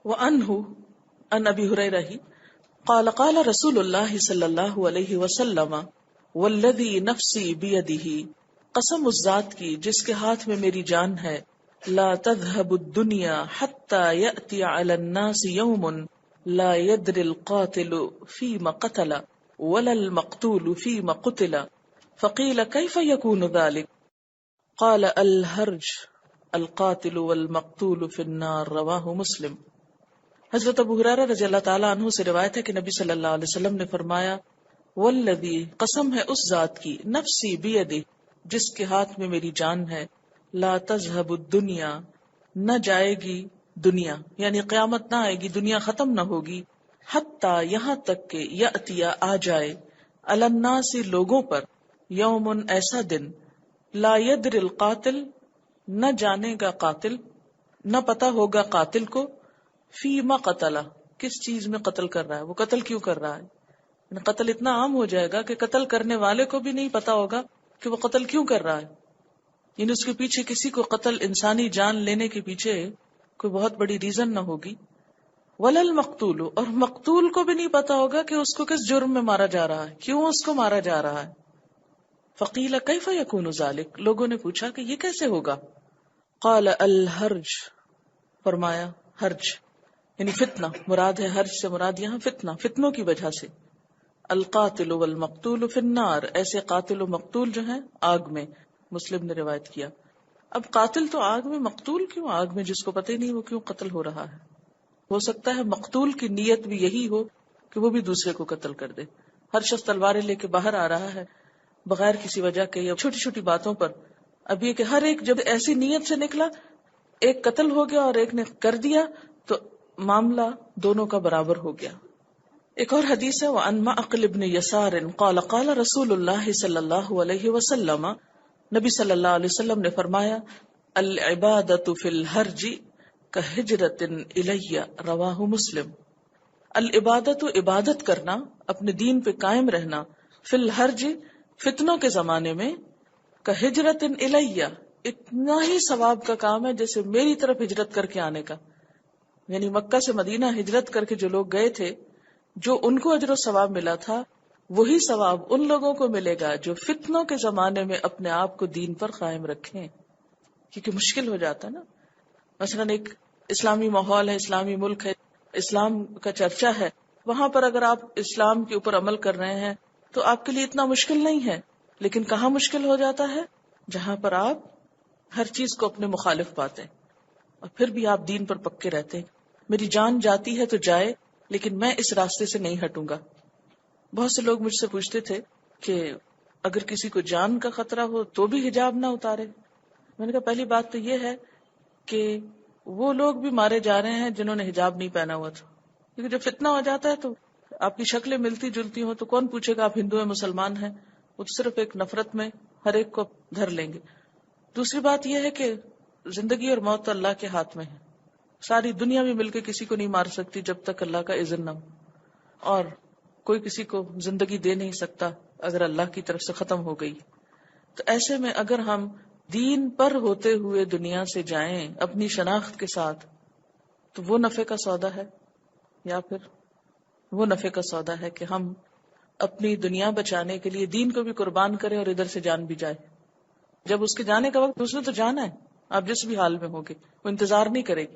وعنہ عن ابی ہریرہ قال قال رسول اللہ صلی اللہ علیہ وسلم والذی نفسی بیدہ، قسم اس ذات کی جس کے ہاتھ میں میری جان ہے، لا تذهب الدنيا حتى يأتي على الناس يوم لا يدري القاتل فيما قتل ولا المقتول فيما قتل فقيل كيف يكون ذلك قال الهرج القاتل والمقتول في النار رواہ مسلم۔ حضرت ابو ہریرہ رضی اللہ تعالیٰ عنہ سے روایت ہے کہ نبی صلی اللہ علیہ وسلم نے فرمایا، والذی قسم ہے اس ذات کی، نفسی بیدہ جس کے ہاتھ میں میری جان ہے، لا تذهب الدنیا نہ جائے گی دنیا، یعنی قیامت نہ آئے گی، دنیا ختم نہ ہوگی، حتی یہاں تک کہ یأتی آ جائے، علی الناس لوگوں پر، یوم ایسا دن، لا یدری القاتل نہ جانے گا قاتل، نہ پتا ہوگا قاتل کو، فیما قتل کس چیز میں قتل کر رہا ہے، وہ قتل کیوں کر رہا ہے، قتل اتنا عام ہو جائے گا کہ قتل کرنے والے کو بھی نہیں پتا ہوگا کہ وہ قتل کیوں کر رہا ہے، یعنی اس کے پیچھے کسی کو قتل، انسانی جان لینے کے پیچھے کوئی بہت بڑی ریزن نہ ہوگی، ولا المقتول اور مقتول کو بھی نہیں پتا ہوگا کہ اس کو کس جرم میں مارا جا رہا ہے، کیوں اس کو مارا جا رہا ہے۔ فقیل کیف یکون ذلک، لوگوں نے پوچھا کہ یہ کیسے ہوگا، قال الحرج، فرمایا حرج یعنی فتنہ، مراد ہے حرج سے مراد یہاں فتنہ، فتنوں کی وجہ سے، القاتل والمقتول فی النار، ایسے قاتل و مقتول جو ہیں آگ میں، مسلم نے روایت کیا۔ اب قاتل تو آگ میں، مقتول کیوں آگ میں، جس کو پتہ ہی نہیں وہ کیوں قتل ہو رہا ہے۔ ہو سکتا ہے مقتول کی نیت بھی یہی ہو کہ وہ بھی دوسرے کو قتل کر دے۔ ہر شخص تلواریں لے کے باہر آ رہا ہے بغیر کسی وجہ کے یا چھوٹی چھوٹی باتوں پر، اب یہ کہ ہر ایک جب ایسی نیت سے نکلا، ایک قتل ہو گیا اور ایک نے کر دیا، تو معاملہ دونوں کا برابر ہو گیا۔ ایک اور حدیث ہے، وعن معقل بن یسار قال قال رسول اللہ صلی اللہ علیہ وسلم، نبی صلی اللہ علیہ وسلم نے فرمایا، العبادۃ فی الحرج کہجرۃ الی، رواہ مسلم۔ العبادۃ عبادت کرنا، اپنے دین پہ قائم رہنا، فی الحرج فتنوں کے زمانے میں، کہجرۃ الی اتنا ہی ثواب کا کام ہے جیسے میری طرف ہجرت کر کے آنے کا، یعنی مکہ سے مدینہ ہجرت کر کے جو لوگ گئے تھے، جو ان کو اجر و ثواب ملا تھا، وہی ثواب ان لوگوں کو ملے گا جو فتنوں کے زمانے میں اپنے آپ کو دین پر قائم رکھیں، کیونکہ مشکل ہو جاتا ہے نا۔ مثلا ایک اسلامی ماحول ہے، اسلامی ملک ہے، اسلام کا چرچا ہے، وہاں پر اگر آپ اسلام کے اوپر عمل کر رہے ہیں تو آپ کے لیے اتنا مشکل نہیں ہے، لیکن کہاں مشکل ہو جاتا ہے، جہاں پر آپ ہر چیز کو اپنے مخالف پاتے ہیں اور پھر بھی آپ دین پر پکے رہتے ہیں۔ میری جان جاتی ہے تو جائے، لیکن میں اس راستے سے نہیں ہٹوں گا۔ بہت سے لوگ مجھ سے پوچھتے تھے کہ اگر کسی کو جان کا خطرہ ہو تو بھی حجاب نہ اتارے۔ میں نے کہا پہلی بات تو یہ ہے کہ وہ لوگ بھی مارے جا رہے ہیں جنہوں نے حجاب نہیں پہنا ہوا تھا، کیونکہ جب فتنہ ہو جاتا ہے تو آپ کی شکلیں ملتی جلتی ہوں تو کون پوچھے گا آپ ہندو ہیں مسلمان ہیں، وہ تو صرف ایک نفرت میں ہر ایک کو دھر لیں گے۔ دوسری بات یہ ہے کہ زندگی اور موت تو اللہ کے ہاتھ میں ہے، ساری دنیا بھی مل کے کسی کو نہیں مار سکتی جب تک اللہ کا اذن نہ ہو، اور کوئی کسی کو زندگی دے نہیں سکتا اگر اللہ کی طرف سے ختم ہو گئی۔ تو ایسے میں اگر ہم دین پر ہوتے ہوئے دنیا سے جائیں اپنی شناخت کے ساتھ، تو وہ نفع کا سودا ہے، یا پھر وہ نفع کا سودا ہے کہ ہم اپنی دنیا بچانے کے لیے دین کو بھی قربان کریں اور ادھر سے جان بھی جائے۔ جب اس کے جانے کا وقت، اس نے تو جانا ہے، آپ جس بھی حال میں ہوگے، وہ انتظار نہیں کرے گی۔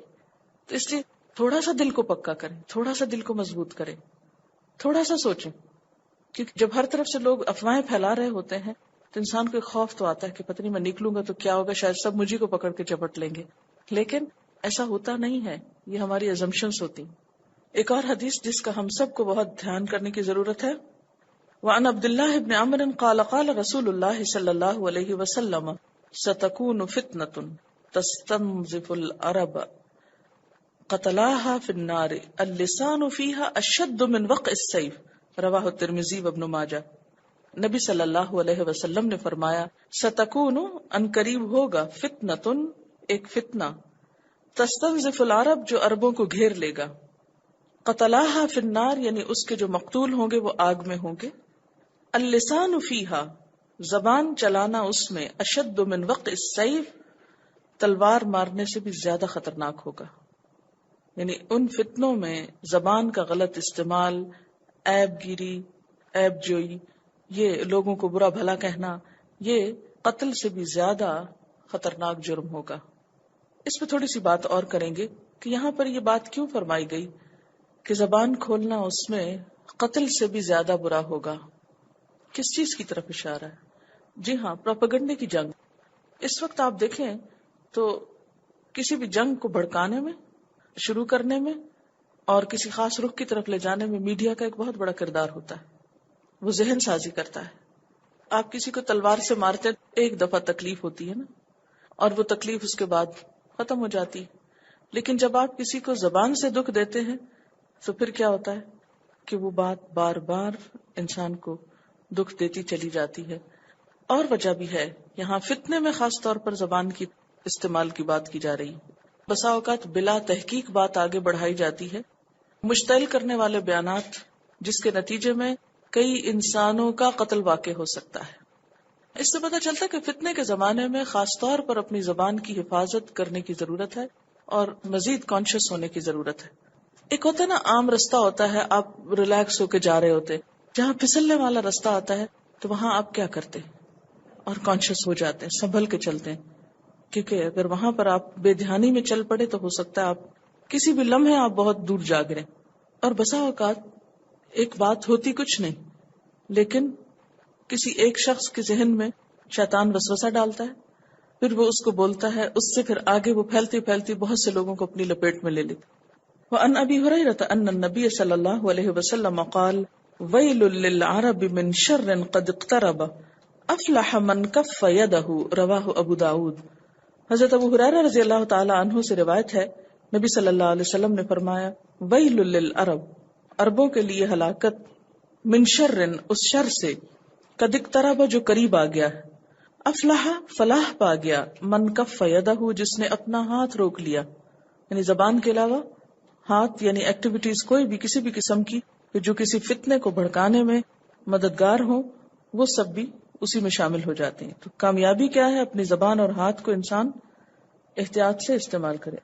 تو اس لیے تھوڑا سا دل کو پکا کریں، تھوڑا سا دل کو مضبوط کریں، تھوڑا سا سوچیں، کیونکہ جب ہر طرف سے لوگ افواہیں پھیلا رہے ہوتے ہیں تو انسان کو ایک خوف تو آتا ہے کہ پتہ نہیں میں نکلوں گا تو کیا ہوگا، شاید سب مجھے کو پکڑ کے چپٹ لیں گے، لیکن ایسا ہوتا نہیں ہے، یہ ہماری ازمپشنز ہوتی۔ ایک اور حدیث جس کا ہم سب کو بہت دھیان کرنے کی ضرورت ہے، وعن عبد اللہ بن عمر قال قال رسول اللہ صلی اللہ علیہ وسلم ستكون فتنة تستنزف العرب قتلاها في النار اللسان فيها اشد من وقع السيف، رواہ الترمذی وابن ماجہ۔ نبی صلی اللہ علیہ وسلم نے فرمایا، ستکون ان قریب ہوگا، فتنۃ ایک فتنہ، تستنزف العرب جو عربوں کو گھیر لے گا، قتلاها فی النار یعنی اس کے جو مقتول ہوں گے وہ آگ میں ہوں گے، اللسان فیہا زبان چلانا اس میں، اشد من وقع السیف تلوار مارنے سے بھی زیادہ خطرناک ہوگا۔ یعنی ان فتنوں میں زبان کا غلط استعمال، عیب گیری، عیب جوئی، یہ لوگوں کو برا بھلا کہنا، یہ قتل سے بھی زیادہ خطرناک جرم ہوگا۔ اس پہ تھوڑی سی بات اور کریں گے کہ یہاں پر یہ بات کیوں فرمائی گئی کہ زبان کھولنا اس میں قتل سے بھی زیادہ برا ہوگا۔ کس چیز کی طرف اشارہ ہے؟ جی ہاں، پروپیگنڈے کی جنگ۔ اس وقت آپ دیکھیں تو کسی بھی جنگ کو بھڑکانے میں، شروع کرنے میں اور کسی خاص رخ کی طرف لے جانے میں میڈیا کا ایک بہت بڑا کردار ہوتا ہے۔ وہ ذہن سازی کرتا ہے۔ آپ کسی کو تلوار سے مارتے ایک دفعہ تکلیف ہوتی ہے نا، اور وہ تکلیف اس کے بعد ختم ہو جاتی، لیکن جب آپ کسی کو زبان سے دکھ دیتے ہیں تو پھر کیا ہوتا ہے کہ وہ بات بار بار انسان کو دکھ دیتی چلی جاتی ہے۔ اور وجہ بھی ہے، یہاں فتنے میں خاص طور پر زبان کی استعمال کی بات کی جا رہی ہے۔ بسا اوقات بلا تحقیق بات آگے بڑھائی جاتی ہے، مشتعل کرنے والے بیانات، جس کے نتیجے میں کئی انسانوں کا قتل واقع ہو سکتا ہے۔ اس سے پتہ چلتا ہے کہ فتنے کے زمانے میں خاص طور پر اپنی زبان کی حفاظت کرنے کی ضرورت ہے اور مزید کانشیس ہونے کی ضرورت ہے۔ ایک ہوتا ہے نا، عام رستہ ہوتا ہے، آپ ریلیکس ہو کے جا رہے ہوتے، جہاں پھسلنے والا رستہ آتا ہے تو وہاں آپ کیا کرتے اور کانشیس ہو جاتے ہیں، سنبھل کے چلتے ہیں، کیونکہ اگر وہاں پر آپ بے دھیانی میں چل پڑے تو ہو سکتا ہے آپ کسی بھی لمحے آپ بہت دور جا گریں۔ اور بسا اوقات ایک بات ہوتی کچھ نہیں، لیکن کسی ایک شخص کے ذہن میں شیطان وسوسہ ڈالتا ہے، پھر وہ اس کو بولتا ہے، اس سے پھر آگے وہ پھیلتی پھیلتی بہت سے لوگوں کو اپنی لپیٹ میں لے لیتی۔ وعن ابی ہریرہ ان النبی صلی اللہ علیہ وسلم قال ویل للعرب من شر قد اقترب افلح من کف یدہ، رواہ ابو داود۔ حضرت ابو ہریرہ رضی اللہ تعالی عنہ سے روایت ہے، نبی صلی اللہ علیہ وسلم نے فرمایا، ویل للعرب، عربوں کے لیے ہلاکت، من شر، اس شر سے، قد اقترب، جو قریب آ گیا ہے، افلح، فلاح پا گیا، من کف یدہ، جس نے اپنا ہاتھ روک لیا، یعنی زبان کے علاوہ ہاتھ یعنی ایکٹیویٹیز کوئی بھی کسی بھی قسم کی جو کسی فتنے کو بھڑکانے میں مددگار ہوں، وہ سب بھی اسی میں شامل ہو جاتے ہیں۔ تو کامیابی کیا ہے؟ اپنی زبان اور ہاتھ کو انسان احتیاط سے استعمال کرے۔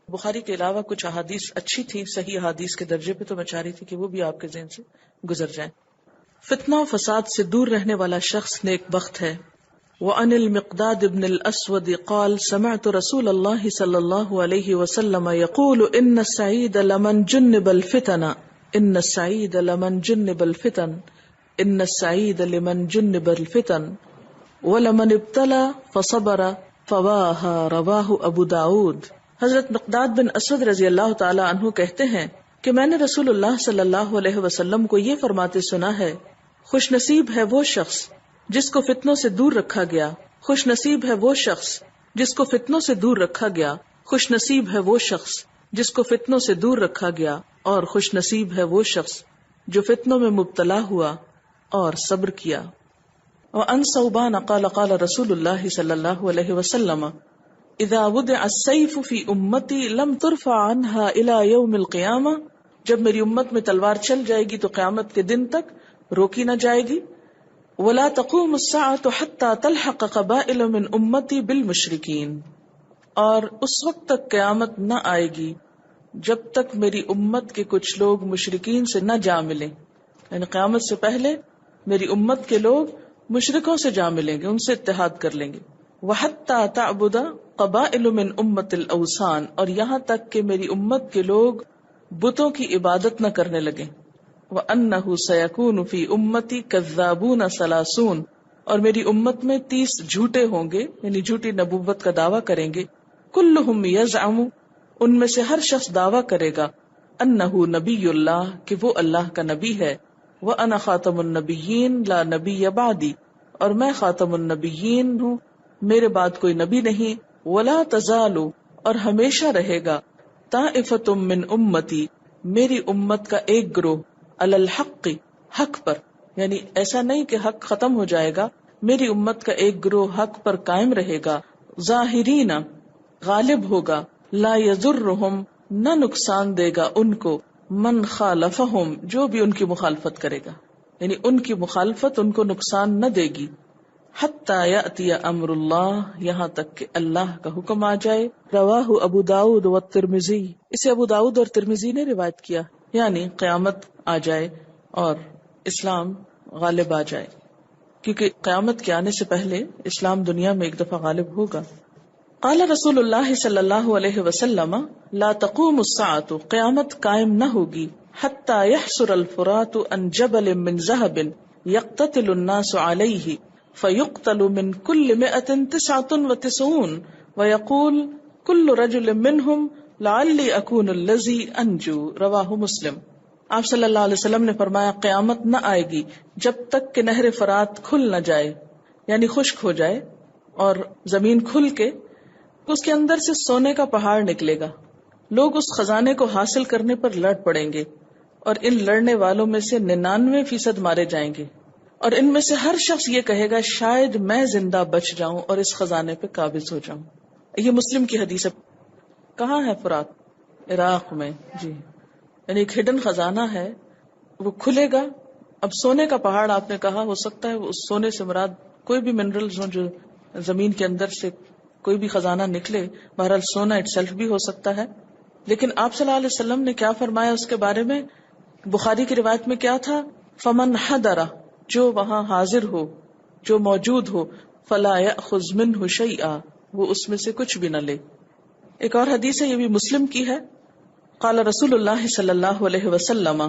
بخاری کے علاوہ کچھ احادیث اچھی تھی، صحیح احادیث کے درجے پہ، تو میں چاہ رہی تھی کہ وہ بھی آپ کے ذہن سے گزر جائیں۔ فتنہ و فساد سے دور رہنے والا شخص نیک بخت ہے۔ وعن المقداد بن الاسود قال سمعت رسول اللہ صلی اللہ علیہ وسلم يقول ان السعید لمن جنب الفتن، ان السعید لمن جنب الفتن، ان السعید لمن جنب الفتن ولمن ابتلى فصبر فواہا، رواہ ابو داود۔ حضرت مقداد بن اسود رضی اللہ تعالی عنہ کہتے ہیں کہ میں نے رسول اللہ صلی اللہ علیہ وسلم کو یہ فرماتے سنا ہے، خوش نصیب ہے وہ شخص جس کو فتنوں سے دور رکھا گیا، خوش نصیب ہے وہ شخص جس کو فتنوں سے دور رکھا گیا، خوش نصیب ہے وہ شخص جس کو فتنوں سے دور رکھا گیا، اور خوش نصیب ہے وہ شخص جو فتنوں میں مبتلا ہوا اور صبر کیا۔ وعن ثوبان قال قال رسول اللہ صلی اللہ علیہ وسلم اذا وضع السیف فی امتی لم ترفع عنها الى یوم القیامہ، جب میری امت میں تلوار چل جائے گی تو قیامت کے دن تک روکی نہ جائے گی۔ ولا تقوم الساعة حتى تلحق قبائل من امتی بالمشرکین، اور اس وقت تک قیامت نہ آئے گی جب تک میری امت کے کچھ لوگ مشرکین سے نہ جا ملیں، یعنی قیامت سے پہلے میری امت کے لوگ مشرکوں سے جا ملیں گے، ان سے اتحاد کر لیں گے۔ وحتى تعبد قبائل من امت الاوثان، اور یہاں تک کہ میری امت کے لوگ بتوں کی عبادت نہ کرنے لگیں۔ وَأَنَّهُ سَيَكُونُ فِي أُمَّتِي كَذَّابُونَ ثَلَاثُونَ، اور میری امت میں 30 جھوٹے ہوں گے، یعنی جھوٹی نبوت کا دعویٰ کریں گے۔ كُلُّهُمْ يَزْعَمُ، ان میں سے ہر شخص دعویٰ کرے گا، أَنَّهُ نبی اللہ، کہ وہ اللہ کا نبی ہے۔ وَأَنَا خَاتَمُ النَّبِيِّينَ لَا نَبِيَّ بَعْدِي، اور میں خاتم النبیین ہوں، میرے بعد کوئی نبی نہیں۔ وَلَا تَزَالُ، اور ہمیشہ رہے گا، طَائِفَةٌ مِّنْ أُمَّتِي، میری امت کا ایک گروہ، علی الحق، حق پر، یعنی ایسا نہیں کہ حق ختم ہو جائے گا، میری امت کا ایک گروہ حق پر قائم رہے گا، ظاہرین، غالب ہوگا، لا یضرہم، نہ نقصان دے گا ان کو، من خالفہم، جو بھی ان کی مخالفت کرے گا، یعنی ان کی مخالفت ان کو نقصان نہ دے گی، حتی یأتی امر اللہ، یہاں تک کہ اللہ کا حکم آ جائے. رواہ ابو داؤد والترمذی، اسے ابو داؤد اور ترمذی نے روایت کیا. یعنی قیامت آ جائے اور اسلام غالب آ جائے، کیونکہ قیامت کے آنے سے پہلے اسلام دنیا میں ایک دفعہ غالب ہوگا. قال رسول اللہ صلی اللہ علیہ وسلم لا تقوم الساعة، قیامت قائم نہ ہوگی حتی یحسر الفرات عن جبل من ذهب یقتتل الناس علیہ فیقتل من كل 199 ویقول كل رجل منهم لعلی اکون الذی انجو. رواہ مسلم. آپ صلی اللہ علیہ وسلم نے فرمایا قیامت نہ آئے گی جب تک کہ نہر فرات کھل نہ جائے، یعنی خشک ہو جائے اور زمین کھل کے اس کے اندر سے سونے کا پہاڑ نکلے گا. لوگ اس خزانے کو حاصل کرنے پر لڑ پڑیں گے اور ان لڑنے والوں میں سے 99% مارے جائیں گے، اور ان میں سے ہر شخص یہ کہے گا شاید میں زندہ بچ جاؤں اور اس خزانے پہ قابض ہو جاؤں. یہ مسلم کی حدیث ہے. کہاں ہے فرات؟ عراق میں. جی، یعنی ایک ہڈن خزانہ ہے، وہ کھلے گا. اب سونے کا پہاڑ آپ نے کہا، ہو سکتا ہے اس سونے سے مراد کوئی بھی منرلز ہوں جو زمین کے اندر سے کوئی بھی خزانہ نکلے. بہرحال سونا اٹ سیلف بھی ہو سکتا ہے. لیکن آپ صلی اللہ علیہ وسلم نے کیا فرمایا اس کے بارے میں؟ بخاری کی روایت میں کیا تھا؟ فمن حضر، جو وہاں حاضر ہو، جو موجود ہو، فلا یأخذ منہ شیئا، وہ اس میں سے کچھ بھی نہ لے. ایک اور حدیث ہے، یہ بھی مسلم کی ہے. قال رسول اللہ صلی اللہ علیہ وسلم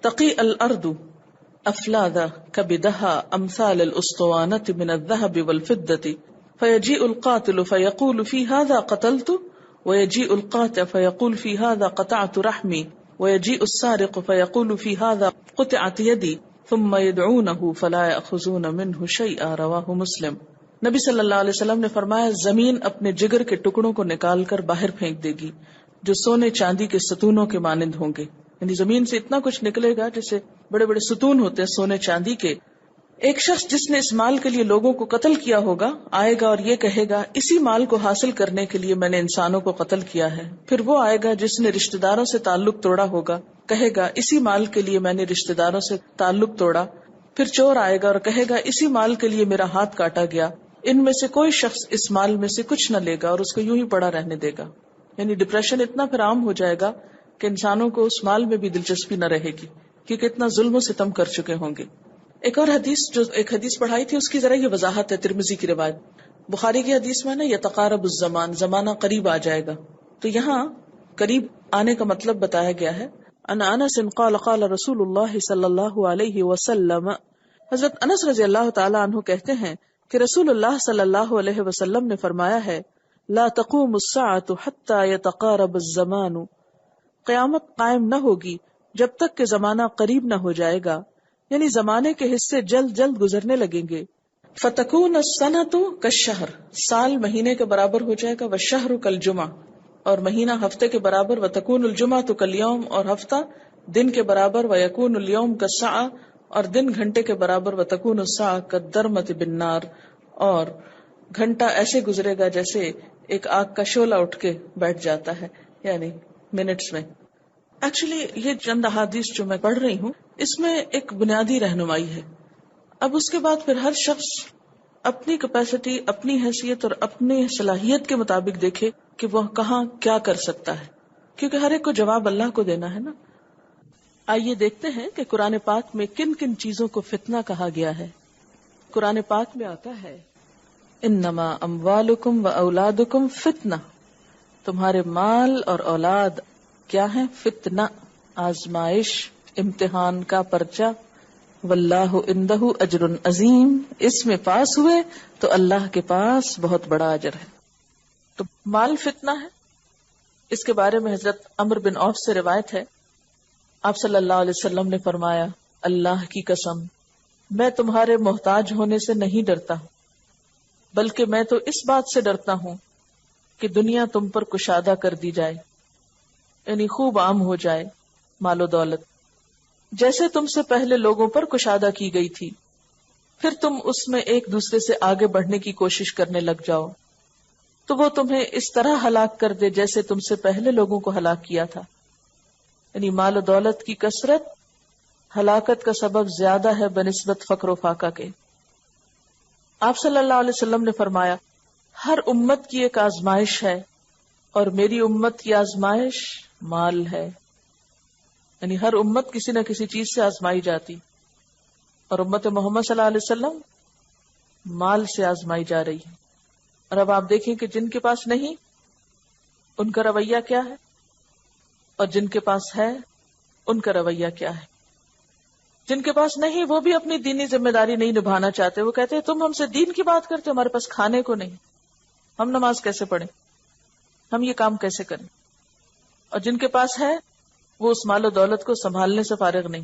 تقی الارض افلاذ کبدها امثال الاسطوانۃ من الذهب والفضة فيجيء القاتل فيقول في هذا قتلت ويجيء القاطع فيقول في هذا قطعت رحمي ويجيء السارق فيقول في هذا قطعت يدي ثم يدعونه فلا يأخذون منه شيئا. رواہ مسلم. نبی صلی اللہ علیہ وسلم نے فرمایا زمین اپنے جگر کے ٹکڑوں کو نکال کر باہر پھینک دے گی جو سونے چاندی کے ستونوں کے مانند ہوں گے. یعنی زمین سے اتنا کچھ نکلے گا جیسے بڑے بڑے ستون ہوتے ہیں سونے چاندی کے. ایک شخص جس نے اس مال کے لیے لوگوں کو قتل کیا ہوگا آئے گا اور یہ کہے گا اسی مال کو حاصل کرنے کے لیے میں نے انسانوں کو قتل کیا ہے. پھر وہ آئے گا جس نے رشتہ داروں سے تعلق توڑا ہوگا، کہے گا اسی مال کے لیے میں نے رشتہ داروں سے تعلق توڑا. پھر چور آئے گا اور کہے گا اسی مال کے لیے میرا ہاتھ کاٹا گیا. ان میں سے کوئی شخص اس مال میں سے کچھ نہ لے گا اور اس کو یوں ہی پڑا رہنے دے گا. یعنی ڈپریشن اتنا پھر عام ہو جائے گا کہ انسانوں کو اس مال میں بھی دلچسپی نہ رہے گی کیونکہ اتنا ظلم و ستم کر چکے ہوں گے. ایک اور حدیث جو ایک حدیث پڑھائی تھی اس کی ذرا یہ وضاحت ہے. ترمذی کی روایت، بخاری کی حدیث میں نا یتقارب الزمان، زمانہ قریب آ جائے گا. تو یہاں قریب آنے کا مطلب بتایا گیا ہے. ان انس قال قال رسول اللہ صلی اللہ علیہ وسلم، حضرت انس رضی اللہ تعالی عنہ کہتے ہیں کہ رسول اللہ صلی اللہ علیہ وسلم نے فرمایا ہے لا تقوم الساعة حتى يتقارب الزمان، قیامت قائم نہ ہوگی جب تک کہ زمانہ قریب نہ ہو جائے گا، یعنی زمانے کے حصے جلد جلد گزرنے لگیں گے. فتکون السنة کالشہر، سال مہینے کے برابر ہو جائے گا. والشہر کالجمعہ، اور مہینہ ہفتے کے برابر. وتکون الجمعة کالیوم، اور ہفتہ دن کے برابر. ویکون الیوم کالساعة، اور دن گھنٹے کے برابر. وتکون الساعة کالدرمة بالنار، اور گھنٹہ ایسے گزرے گا جیسے ایک آگ کا شعلہ اٹھ کے بیٹھ جاتا ہے، یعنی منٹس میں. ایکچولی یہ چند احادیث جو میں پڑھ رہی ہوں اس میں ایک بنیادی رہنمائی ہے. اب اس کے بعد پھر ہر شخص اپنی کیپیسٹی، اپنی حیثیت اور اپنی صلاحیت کے مطابق دیکھے کہ وہ کہاں کیا کر سکتا ہے، کیونکہ ہر ایک کو جواب اللہ کو دینا ہے نا. آئیے دیکھتے ہیں کہ قرآن پاک میں کن کن چیزوں کو فتنہ کہا گیا ہے. قرآن پاک میں آتا ہے انما اموالکم و اولادکم فتنہ، تمہارے مال اور اولاد کیا ہے؟ فتنہ، آزمائش، امتحان کا پرچہ. واللہ عندہ اجر عظیم، اس میں پاس ہوئے تو اللہ کے پاس بہت بڑا اجر ہے. تو مال فتنہ ہے. اس کے بارے میں حضرت عمرو بن عوف سے روایت ہے، آپ صلی اللہ علیہ وسلم نے فرمایا اللہ کی قسم میں تمہارے محتاج ہونے سے نہیں ڈرتا، بلکہ میں تو اس بات سے ڈرتا ہوں کہ دنیا تم پر کشادہ کر دی جائے، یعنی خوب عام ہو جائے مال و دولت، جیسے تم سے پہلے لوگوں پر کشادہ کی گئی تھی، پھر تم اس میں ایک دوسرے سے آگے بڑھنے کی کوشش کرنے لگ جاؤ تو وہ تمہیں اس طرح ہلاک کر دے جیسے تم سے پہلے لوگوں کو ہلاک کیا تھا. یعنی مال و دولت کی کثرت ہلاکت کا سبب زیادہ ہے بنسبت فقر و فاقہ کے. آپ صلی اللہ علیہ وسلم نے فرمایا ہر امت کی ایک آزمائش ہے اور میری امت کی آزمائش مال ہے. یعنی ہر امت کسی نہ کسی چیز سے آزمائی جاتی، اور امت محمد صلی اللہ علیہ وسلم مال سے آزمائی جا رہی ہے. اور اب آپ دیکھیں کہ جن کے پاس نہیں ان کا رویہ کیا ہے، اور جن کے پاس ہے ان کا رویہ کیا ہے. جن کے پاس نہیں وہ بھی اپنی دینی ذمہ داری نہیں نبھانا چاہتے. وہ کہتے ہیں تم ہم سے دین کی بات کرتے، ہمارے پاس کھانے کو نہیں، ہم نماز کیسے پڑھیں، ہم یہ کام کیسے کریں. اور جن کے پاس ہے وہ اس مال و دولت کو سنبھالنے سے فارغ نہیں.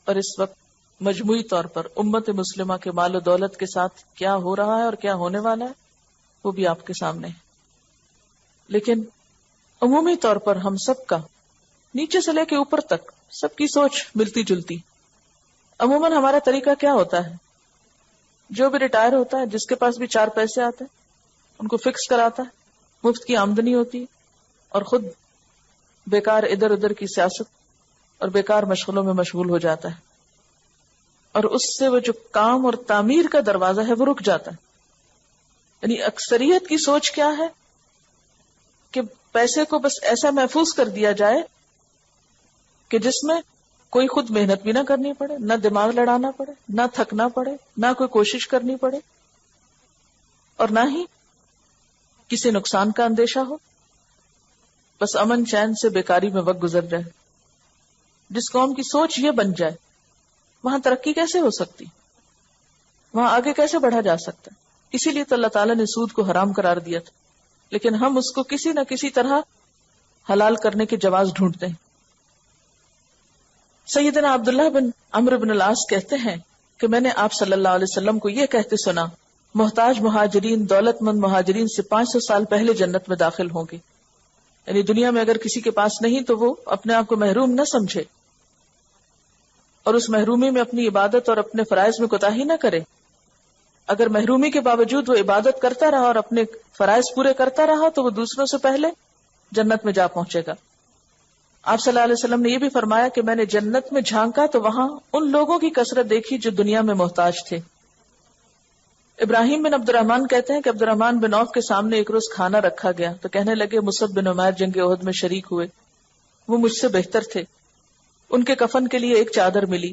اور اس وقت مجموعی طور پر امت مسلمہ کے مال و دولت کے ساتھ کیا ہو رہا ہے اور کیا ہونے والا ہے وہ بھی آپ کے سامنے ہے. لیکن عمومی طور پر ہم سب کا نیچے سے لے کے اوپر تک سب کی سوچ ملتی جلتی. عموماً ہمارا طریقہ کیا ہوتا ہے، جو بھی ریٹائر ہوتا ہے، جس کے پاس بھی 4 پیسے آتے ہیں ان کو فکس کراتا ہے، مفت کی آمدنی ہوتی ہے، اور خود بیکار ادھر ادھر کی سیاست اور بیکار مشغلوں میں مشغول ہو جاتا ہے. اور اس سے وہ جو کام اور تعمیر کا دروازہ ہے وہ رک جاتا ہے. یعنی اکثریت کی سوچ کیا ہے کہ پیسے کو بس ایسا محفوظ کر دیا جائے کہ جس میں کوئی خود محنت بھی نہ کرنی پڑے، نہ دماغ لڑانا پڑے، نہ تھکنا پڑے، نہ کوئی کوشش کرنی پڑے، اور نہ ہی کسی نقصان کا اندیشہ ہو. بس امن چین سے بیکاری میں وقت گزر جائے. جس قوم کی سوچ یہ بن جائے وہاں ترقی کیسے ہو سکتی، وہاں آگے کیسے بڑھا جا سکتا. اسی لیے تو اللہ تعالیٰ نے سود کو حرام قرار دیا تھا، لیکن ہم اس کو کسی نہ کسی طرح حلال کرنے کے جواز ڈھونڈتے ہیں. سیدنا عبداللہ بن عمرو بن العاص کہتے ہیں کہ میں نے آپ صلی اللہ علیہ وسلم کو یہ کہتے سنا، محتاج مہاجرین دولت مند مہاجرین سے 500 سال پہلے جنت میں داخل ہوں گے. یعنی دنیا میں اگر کسی کے پاس نہیں تو وہ اپنے آپ کو محروم نہ سمجھے، اور اس محرومی میں اپنی عبادت اور اپنے فرائض میں کوتاہی نہ کرے. اگر محرومی کے باوجود وہ عبادت کرتا رہا اور اپنے فرائض پورے کرتا رہا تو وہ دوسروں سے پہلے جنت میں جا پہنچے گا. آپ صلی اللہ علیہ وسلم نے یہ بھی فرمایا کہ میں نے جنت میں جھانکا تو وہاں ان لوگوں کی کثرت دیکھی جو دنیا میں محتاج تھے. ابراہیم بن عبد الرحمن کہتے ہیں کہ عبد الرحمن بن عوف کے سامنے ایک روز کھانا رکھا گیا تو کہنے لگے مصعب بن عمیر جنگ احد میں شریک ہوئے، وہ مجھ سے بہتر تھے، ان کے کفن کے لیے ایک چادر ملی.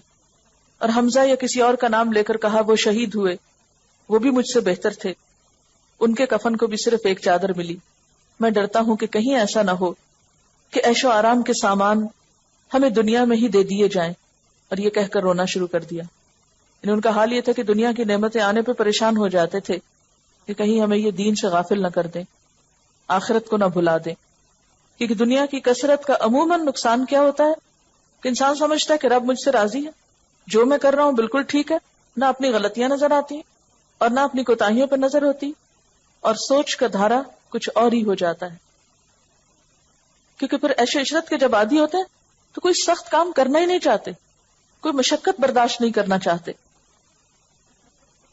اور حمزہ یا کسی اور کا نام لے کر کہا وہ شہید ہوئے، وہ بھی مجھ سے بہتر تھے، ان کے کفن کو بھی صرف ایک چادر ملی. میں ڈرتا ہوں کہ کہیں ایسا نہ ہو کہ عیش و آرام کے سامان ہمیں دنیا میں ہی دے دیے جائیں. اور یہ کہہ کر رونا شروع کر دیا. ان کا حال یہ تھا کہ دنیا کی نعمتیں آنے پہ پریشان ہو جاتے تھے کہ کہیں ہمیں یہ دین سے غافل نہ کر دیں، آخرت کو نہ بھلا دیں. کیونکہ دنیا کی کثرت کا عموماً نقصان کیا ہوتا ہے کہ انسان سمجھتا ہے کہ رب مجھ سے راضی ہے، جو میں کر رہا ہوں بالکل ٹھیک ہے، نہ اپنی غلطیاں نظر آتی اور نہ اپنی کوتاہیوں پر نظر ہوتی، اور سوچ کا دھارا کچھ اور ہی ہو جاتا ہے. کیونکہ پھر عیش و عشرت کے جب عادی ہوتے ہیں تو کوئی سخت کام کرنا ہی نہیں چاہتے، کوئی مشقت برداشت نہیں کرنا چاہتے.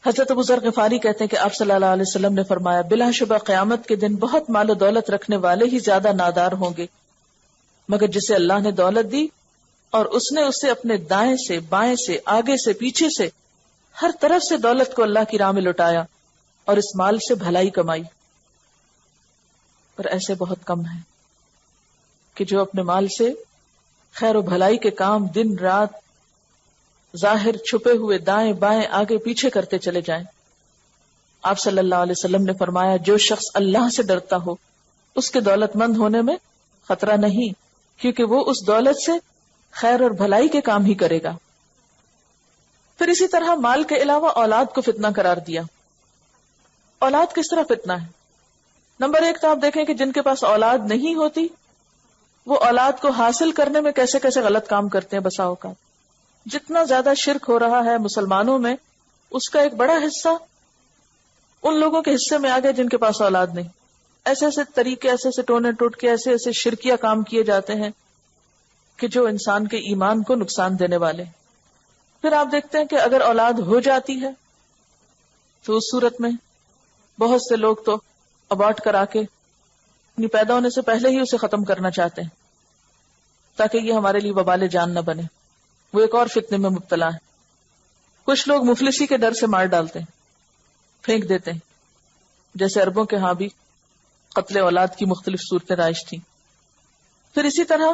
حضرت ابو ذر غفاری کہتے ہیں کہ آپ صلی اللہ علیہ وسلم نے فرمایا بلا شبہ قیامت کے دن بہت مال و دولت رکھنے والے ہی زیادہ نادار ہوں گے، مگر جسے اللہ نے دولت دی اور اس نے اسے اپنے دائیں سے بائیں سے آگے سے پیچھے سے ہر طرف سے دولت کو اللہ کی راہ میں لٹایا اور اس مال سے بھلائی کمائی. پر ایسے بہت کم ہیں کہ جو اپنے مال سے خیر و بھلائی کے کام دن رات ظاہر چھپے ہوئے دائیں بائیں آگے پیچھے کرتے چلے جائیں. آپ صلی اللہ علیہ وسلم نے فرمایا جو شخص اللہ سے ڈرتا ہو اس کے دولت مند ہونے میں خطرہ نہیں، کیونکہ وہ اس دولت سے خیر اور بھلائی کے کام ہی کرے گا. پھر اسی طرح مال کے علاوہ اولاد کو فتنہ قرار دیا. اولاد کس طرح فتنہ ہے؟ نمبر 1 تو آپ دیکھیں کہ جن کے پاس اولاد نہیں ہوتی وہ اولاد کو حاصل کرنے میں کیسے کیسے غلط کام کرتے ہیں. بسا اوقات جتنا زیادہ شرک ہو رہا ہے مسلمانوں میں اس کا ایک بڑا حصہ ان لوگوں کے حصے میں آ گیا جن کے پاس اولاد نہیں. ایسے ایسے طریقے، ایسے ایسے ٹونے ٹوٹ کے ایسے ایسے شرکیہ کام کیے جاتے ہیں کہ جو انسان کے ایمان کو نقصان دینے والے. پھر آپ دیکھتے ہیں کہ اگر اولاد ہو جاتی ہے تو اس صورت میں بہت سے لوگ تو ابارٹ کرا کے اپنی پیدا ہونے سے پہلے ہی اسے ختم کرنا چاہتے ہیں تاکہ یہ ہمارے لیے وبال جان نہ بنے. وہ ایک اور فتنے میں مبتلا ہے. کچھ لوگ مفلسی کے ڈر سے مار ڈالتے ہیں. پھینک دیتے ہیں، جیسے عربوں کے ہاں بھی قتل اولاد کی مختلف صورتیں رائج تھیں. پھر اسی طرح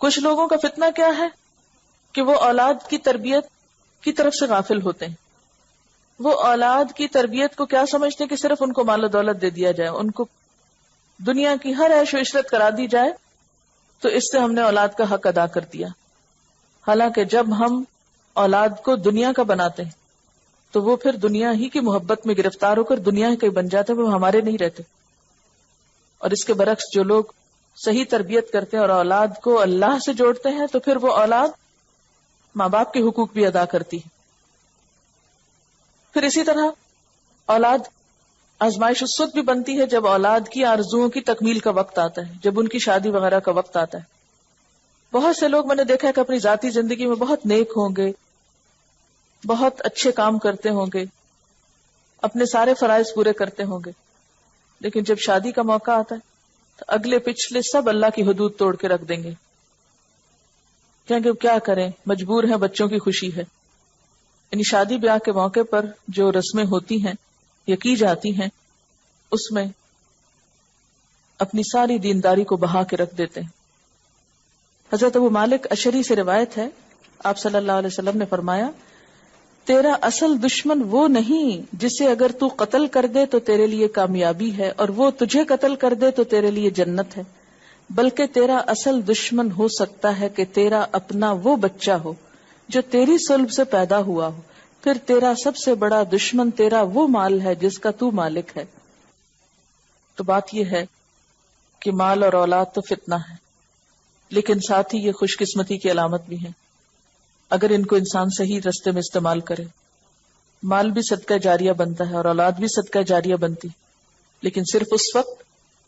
کچھ لوگوں کا فتنہ کیا ہے کہ وہ اولاد کی تربیت کی طرف سے غافل ہوتے ہیں. وہ اولاد کی تربیت کو کیا سمجھتے ہیں کہ صرف ان کو مال و دولت دے دیا جائے، ان کو دنیا کی ہر عیش و عشرت کرا دی جائے تو اس سے ہم نے اولاد کا حق ادا کر دیا. حالانکہ جب ہم اولاد کو دنیا کا بناتے ہیں تو وہ پھر دنیا ہی کی محبت میں گرفتار ہو کر دنیا ہی کے بن جاتے ہیں، وہ ہمارے نہیں رہتے. اور اس کے برعکس جو لوگ صحیح تربیت کرتے ہیں اور اولاد کو اللہ سے جوڑتے ہیں تو پھر وہ اولاد ماں باپ کے حقوق بھی ادا کرتی ہے. پھر اسی طرح اولاد آزمائش اس وقت بھی بنتی ہے جب اولاد کی آرزوؤں کی تکمیل کا وقت آتا ہے، جب ان کی شادی وغیرہ کا وقت آتا ہے. بہت سے لوگ میں نے دیکھا ہے کہ اپنی ذاتی زندگی میں بہت نیک ہوں گے، بہت اچھے کام کرتے ہوں گے، اپنے سارے فرائض پورے کرتے ہوں گے، لیکن جب شادی کا موقع آتا ہے تو اگلے پچھلے سب اللہ کی حدود توڑ کے رکھ دیں گے. کہیں کیا کریں، مجبور ہیں، بچوں کی خوشی ہے. یعنی شادی بیاہ کے موقع پر جو رسمیں ہوتی ہیں یا کی جاتی ہیں اس میں اپنی ساری دینداری کو بہا کے رکھ دیتے ہیں. حضرت ابو مالک اشعری سے روایت ہے، آپ صلی اللہ علیہ وسلم نے فرمایا، تیرا اصل دشمن وہ نہیں جسے اگر تو قتل کر دے تو تیرے لیے کامیابی ہے اور وہ تجھے قتل کر دے تو تیرے لیے جنت ہے، بلکہ تیرا اصل دشمن ہو سکتا ہے کہ تیرا اپنا وہ بچہ ہو جو تیری صلب سے پیدا ہوا ہو. پھر تیرا سب سے بڑا دشمن تیرا وہ مال ہے جس کا تو مالک ہے. تو بات یہ ہے کہ مال اور اولاد تو فتنہ ہے، لیکن ساتھ ہی یہ خوش قسمتی کی علامت بھی ہے اگر ان کو انسان صحیح رستے میں استعمال کرے. مال بھی صدقہ جاریہ بنتا ہے اور اولاد بھی صدقہ جاریہ بنتی، لیکن صرف اس وقت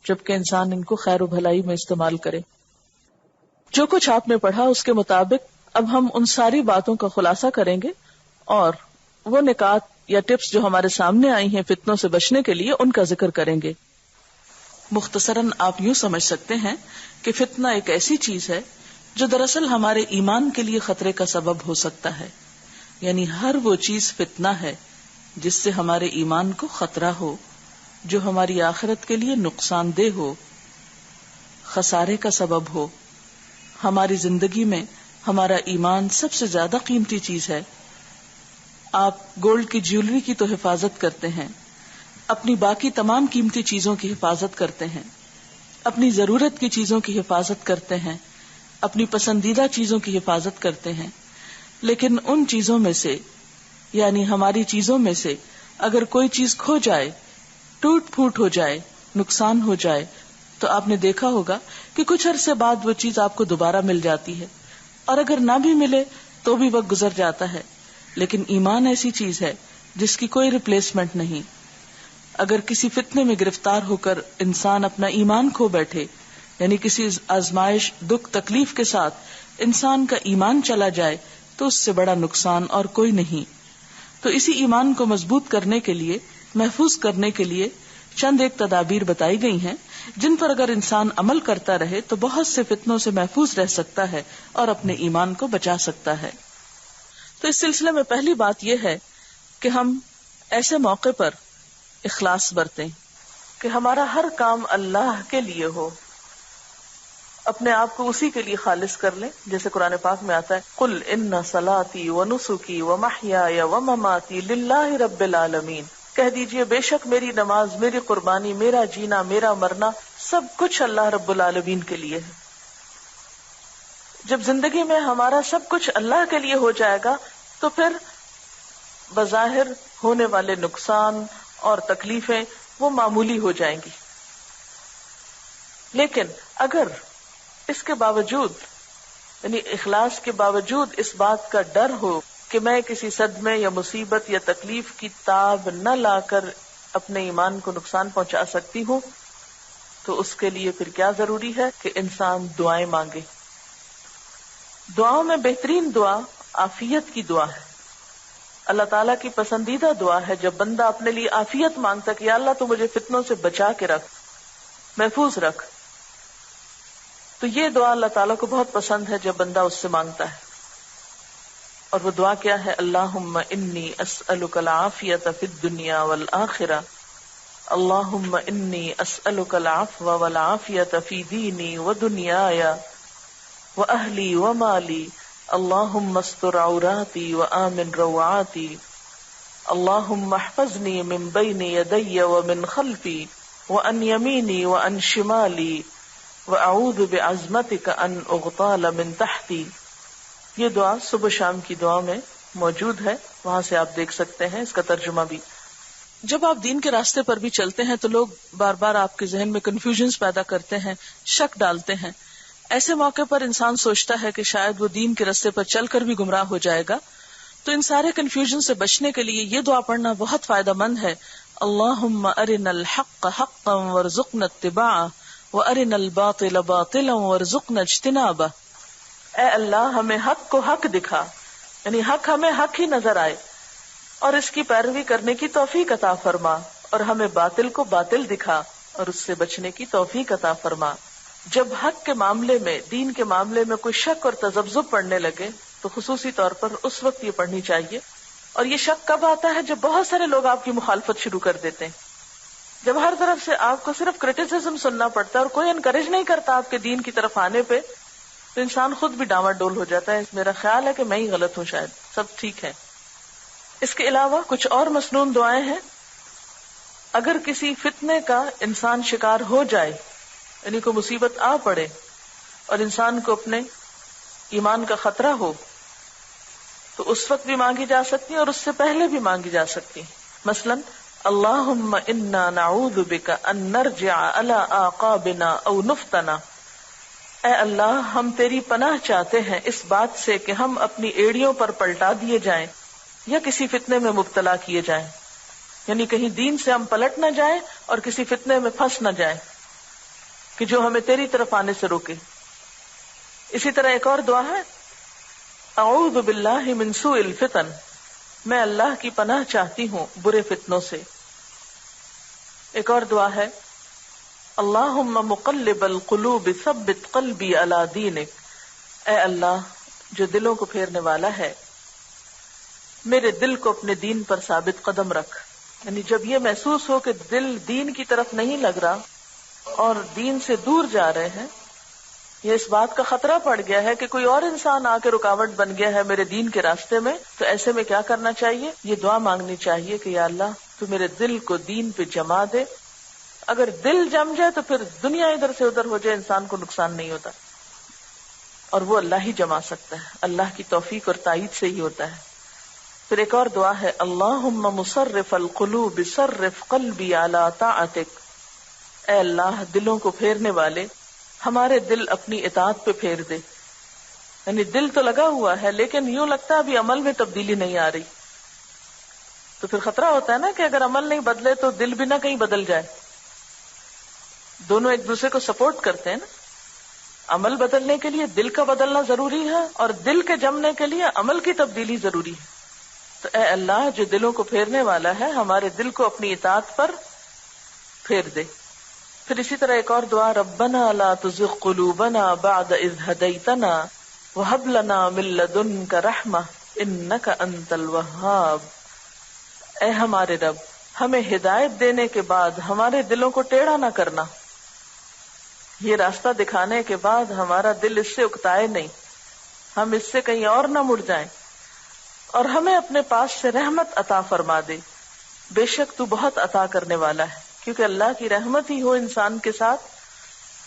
جبکہ انسان ان کو خیر و بھلائی میں استعمال کرے. جو کچھ آپ نے پڑھا اس کے مطابق اب ہم ان ساری باتوں کا خلاصہ کریں گے اور وہ نکات یا ٹپس جو ہمارے سامنے آئی ہیں فتنوں سے بچنے کے لیے ان کا ذکر کریں گے. مختصراً آپ یوں سمجھ سکتے ہیں کہ فتنہ ایک ایسی چیز ہے جو دراصل ہمارے ایمان کے لیے خطرے کا سبب ہو سکتا ہے. یعنی ہر وہ چیز فتنہ ہے جس سے ہمارے ایمان کو خطرہ ہو، جو ہماری آخرت کے لیے نقصان دہ ہو، خسارے کا سبب ہو. ہماری زندگی میں ہمارا ایمان سب سے زیادہ قیمتی چیز ہے. آپ گولڈ کی جیولری کی تو حفاظت کرتے ہیں، اپنی باقی تمام قیمتی چیزوں کی حفاظت کرتے ہیں، اپنی ضرورت کی چیزوں کی حفاظت کرتے ہیں، اپنی پسندیدہ چیزوں کی حفاظت کرتے ہیں. لیکن ان چیزوں میں سے یعنی ہماری چیزوں میں سے اگر کوئی چیز کھو جائے، ٹوٹ پھوٹ ہو جائے، نقصان ہو جائے تو آپ نے دیکھا ہوگا کہ کچھ عرصے بعد وہ چیز آپ کو دوبارہ مل جاتی ہے، اور اگر نہ بھی ملے تو بھی وقت گزر جاتا ہے. لیکن ایمان ایسی چیز ہے جس کی کوئی ریپلیسمنٹ نہیں. اگر کسی فتنے میں گرفتار ہو کر انسان اپنا ایمان کھو بیٹھے، یعنی کسی آزمائش، دکھ، تکلیف کے ساتھ انسان کا ایمان چلا جائے تو اس سے بڑا نقصان اور کوئی نہیں. تو اسی ایمان کو مضبوط کرنے کے لیے، محفوظ کرنے کے لیے چند ایک تدابیر بتائی گئی ہیں جن پر اگر انسان عمل کرتا رہے تو بہت سے فتنوں سے محفوظ رہ سکتا ہے اور اپنے ایمان کو بچا سکتا ہے. تو اس سلسلے میں پہلی بات یہ ہے کہ ہم ایسے موقع پر اخلاص برتیں کہ ہمارا ہر کام اللہ کے لیے ہو، اپنے آپ کو اسی کے لیے خالص کر لیں. جیسے قرآن پاک میں آتا ہے، قل ان صلاتی ونسکی ومحیای ومماتی للہ رب العالمین، کہہ دیجئے بے شک میری نماز، میری قربانی، میرا جینا، میرا مرنا سب کچھ اللہ رب العالمین کے لیے ہے. جب زندگی میں ہمارا سب کچھ اللہ کے لیے ہو جائے گا تو پھر بظاہر ہونے والے نقصان اور تکلیفیں وہ معمولی ہو جائیں گی. لیکن اگر اس کے باوجود یعنی اخلاص کے باوجود اس بات کا ڈر ہو کہ میں کسی صدمے یا مصیبت یا تکلیف کی تاب نہ لا کر اپنے ایمان کو نقصان پہنچا سکتی ہوں، تو اس کے لیے پھر کیا ضروری ہے کہ انسان دعائیں مانگے. دعاؤں میں بہترین دعا عافیت کی دعا ہے. اللہ تعالیٰ کی پسندیدہ دعا ہے جب بندہ اپنے لیے عافیت مانگتا کہ یا اللہ تو مجھے فتنوں سے بچا کے رکھ، محفوظ رکھ. تو یہ دعا اللہ تعالیٰ کو بہت پسند ہے جب بندہ اس سے مانگتا ہے. اور وہ دعا کیا ہے؟ اللہم انی اسألک العافیۃ فی الدنیا والآخرہ، اللہم انی اسألک العفو والعافیۃ فی دینی ودنیای واہلی ومالی، اللہم استر عوراتی وآمن روعاتی، اللہم احفظنی من بین یدی ومن خلفی وعن یمینی وعن شمالی واعوذ بعظمتک ان اغتال من تحتی۔ یہ دعا صبح شام کی دعا میں موجود ہے، وہاں سے آپ دیکھ سکتے ہیں اس کا ترجمہ بھی۔ جب آپ دین کے راستے پر بھی چلتے ہیں تو لوگ بار بار آپ کے ذہن میں کنفیوژنز پیدا کرتے ہیں، شک ڈالتے ہیں۔ ایسے موقع پر انسان سوچتا ہے کہ شاید وہ دین کے راستے پر چل کر بھی گمراہ ہو جائے گا، تو ان سارے کنفیوژن سے بچنے کے لیے یہ دعا پڑھنا بہت فائدہ مند ہے۔ اللہم ارنا الحق حقا وارزقنا اتباعہ وارنا الباطل باطلا وارزقنا اجتنابہ۔ اے اللہ ہمیں حق کو حق دکھا، یعنی حق ہمیں حق ہی نظر آئے اور اس کی پیروی کرنے کی توفیق عطا فرما، اور ہمیں باطل کو باطل دکھا اور اس سے بچنے کی توفیق عطا فرما۔ جب حق کے معاملے میں، دین کے معاملے میں کوئی شک اور تذبذب پڑنے لگے تو خصوصی طور پر اس وقت یہ پڑھنی چاہیے۔ اور یہ شک کب آتا ہے؟ جب بہت سارے لوگ آپ کی مخالفت شروع کر دیتے ہیں، جب ہر طرف سے آپ کو صرف کرٹیسزم سننا پڑتا ہے اور کوئی انکریج نہیں کرتا آپ کے دین کی طرف آنے پہ، تو انسان خود بھی ڈاواں ڈول ہو جاتا ہے، میرا خیال ہے کہ میں ہی غلط ہوں، شاید سب ٹھیک ہے۔ اس کے علاوہ کچھ اور مسنون دعائیں ہیں۔ اگر کسی فتنے کا انسان شکار ہو جائے، یعنی کوئی مصیبت آ پڑے اور انسان کو اپنے ایمان کا خطرہ ہو، تو اس وقت بھی مانگی جا سکتی ہیں اور اس سے پہلے بھی مانگی جا سکتی ہیں۔ مثلا اللہم انا نعوذ بک ان نرجع علی اعقابنا او نفتنا، اے اللہ ہم تیری پناہ چاہتے ہیں اس بات سے کہ ہم اپنی ایڑیوں پر پلٹا دیے جائیں یا کسی فتنے میں مبتلا کیے جائیں، یعنی کہیں دین سے ہم پلٹ نہ جائیں اور کسی فتنے میں پھنس نہ جائیں کہ جو ہمیں تیری طرف آنے سے روکے۔ اسی طرح ایک اور دعا ہے، اعوذ باللہ من سوء الفتن، میں اللہ کی پناہ چاہتی ہوں برے فتنوں سے۔ ایک اور دعا ہے، اللہم مقلب القلوب ثبت قلبی علی دینک، اے اللہ جو دلوں کو پھیرنے والا ہے، میرے دل کو اپنے دین پر ثابت قدم رکھ۔ یعنی جب یہ محسوس ہو کہ دل دین کی طرف نہیں لگ رہا اور دین سے دور جا رہے ہیں، یہ اس بات کا خطرہ پڑ گیا ہے کہ کوئی اور انسان آ کے رکاوٹ بن گیا ہے میرے دین کے راستے میں، تو ایسے میں کیا کرنا چاہیے؟ یہ دعا مانگنی چاہیے کہ یا اللہ تو میرے دل کو دین پہ جما دے۔ اگر دل جم جائے تو پھر دنیا ادھر سے ادھر ہو جائے، انسان کو نقصان نہیں ہوتا، اور وہ اللہ ہی جما سکتا ہے، اللہ کی توفیق اور تائید سے ہی ہوتا ہے۔ پھر ایک اور دعا ہے، اللہم مصرف القلوب صرف قلبی علی طاعتک، اے اللہ دلوں کو پھیرنے والے ہمارے دل اپنی اطاعت پہ پھیر دے۔ یعنی دل تو لگا ہوا ہے لیکن یوں لگتا ہے ابھی عمل میں تبدیلی نہیں آ رہی، تو پھر خطرہ ہوتا ہے نا کہ اگر عمل نہیں بدلے تو دل بھی نہ کہیں بدل جائے۔ دونوں ایک دوسرے کو سپورٹ کرتے ہیں نا، عمل بدلنے کے لیے دل کا بدلنا ضروری ہے اور دل کے جمنے کے لیے عمل کی تبدیلی ضروری ہے۔ تو اے اللہ جو دلوں کو پھیرنے والا ہے، ہمارے دل کو اپنی اطاعت پر پھیر دے۔ پھر اسی طرح ایک اور دعا، ربنا لا تزغ قلوبنا بعد اذ ہدیتنا وہب لنا من لدنک رحمہ انک انت الوہاب، اے ہمارے رب ہمیں ہدایت دینے کے بعد ہمارے دلوں کو ٹیڑھا نہ کرنا، یہ راستہ دکھانے کے بعد ہمارا دل اس سے اکتائے نہیں، ہم اس سے کہیں اور نہ مڑ جائیں، اور ہمیں اپنے پاس سے رحمت عطا فرما دے، بے شک تو بہت عطا کرنے والا ہے۔ کیونکہ اللہ کی رحمت ہی ہو انسان کے ساتھ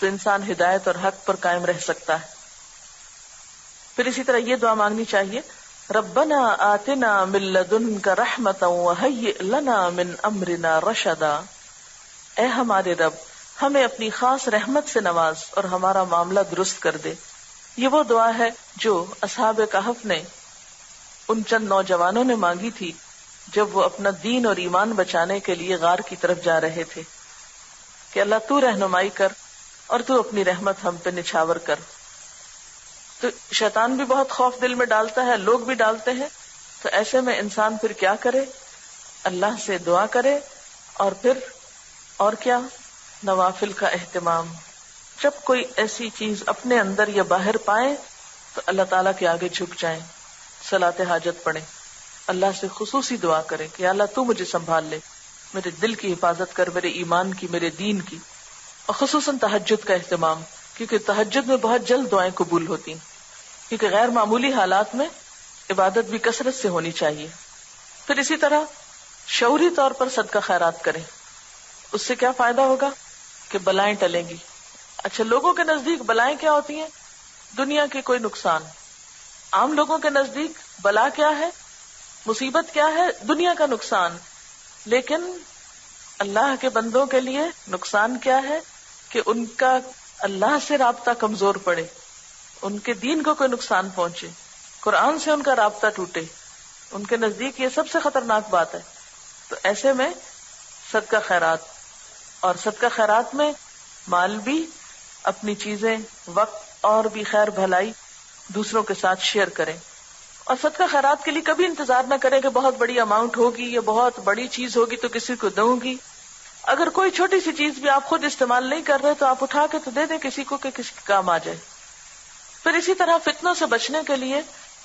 تو انسان ہدایت اور حق پر قائم رہ سکتا ہے۔ پھر اسی طرح یہ دعا مانگنی چاہیے، ربنا آتنا من لدنک رحمتا وہیئ لنا من امرنا رشدا، اے ہمارے رب ہمیں اپنی خاص رحمت سے نواز اور ہمارا معاملہ درست کر دے۔ یہ وہ دعا ہے جو اصحاب کہف نے ان چند نوجوانوں نے مانگی تھی جب وہ اپنا دین اور ایمان بچانے کے لیے غار کی طرف جا رہے تھے کہ اللہ تو رہنمائی کر اور تو اپنی رحمت ہم پہ نچھاور کر۔ تو شیطان بھی بہت خوف دل میں ڈالتا ہے، لوگ بھی ڈالتے ہیں، تو ایسے میں انسان پھر کیا کرے؟ اللہ سے دعا کرے، اور پھر اور کیا؟ نوافل کا اہتمام۔ جب کوئی ایسی چیز اپنے اندر یا باہر پائیں تو اللہ تعالیٰ کے آگے جھک جائیں، صلاۃ حاجت پڑھیں، اللہ سے خصوصی دعا کریں کہ اللہ تو مجھے سنبھال لے، میرے دل کی حفاظت کر، میرے ایمان کی، میرے دین کی. اور خصوصاً تہجد کا اہتمام، کیونکہ تہجد میں بہت جلد دعائیں قبول ہوتی ہیں، کیونکہ غیر معمولی حالات میں عبادت بھی کثرت سے ہونی چاہیے. پھر اسی طرح شعوری طور پر صدقہ خیرات کریں. اس سے کیا فائدہ ہوگا کہ بلائیں ٹلیں گی. اچھا، لوگوں کے نزدیک بلائیں کیا ہوتی ہیں؟ دنیا کے کوئی نقصان. عام لوگوں کے نزدیک بلا کیا ہے، مصیبت کیا ہے؟ دنیا کا نقصان. لیکن اللہ کے بندوں کے لیے نقصان کیا ہے کہ ان کا اللہ سے رابطہ کمزور پڑے، ان کے دین کو کوئی نقصان پہنچے، قرآن سے ان کا رابطہ ٹوٹے. ان کے نزدیک یہ سب سے خطرناک بات ہے. تو ایسے میں صدقہ خیرات، اور صدقہ خیرات میں مال بھی، اپنی چیزیں، وقت اور بھی خیر بھلائی دوسروں کے ساتھ شیئر کریں. اور صدقہ خیرات کے لیے کبھی انتظار نہ کریں کہ بہت بڑی اماؤنٹ ہوگی یا بہت بڑی چیز ہوگی تو کسی کو دوں گی. اگر کوئی چھوٹی سی چیز بھی آپ خود استعمال نہیں کر رہے تو آپ اٹھا کے تو دے دیں کسی کو کہ کسی کے کام آ جائے. پھر اسی طرح فتنوں سے بچنے کے لیے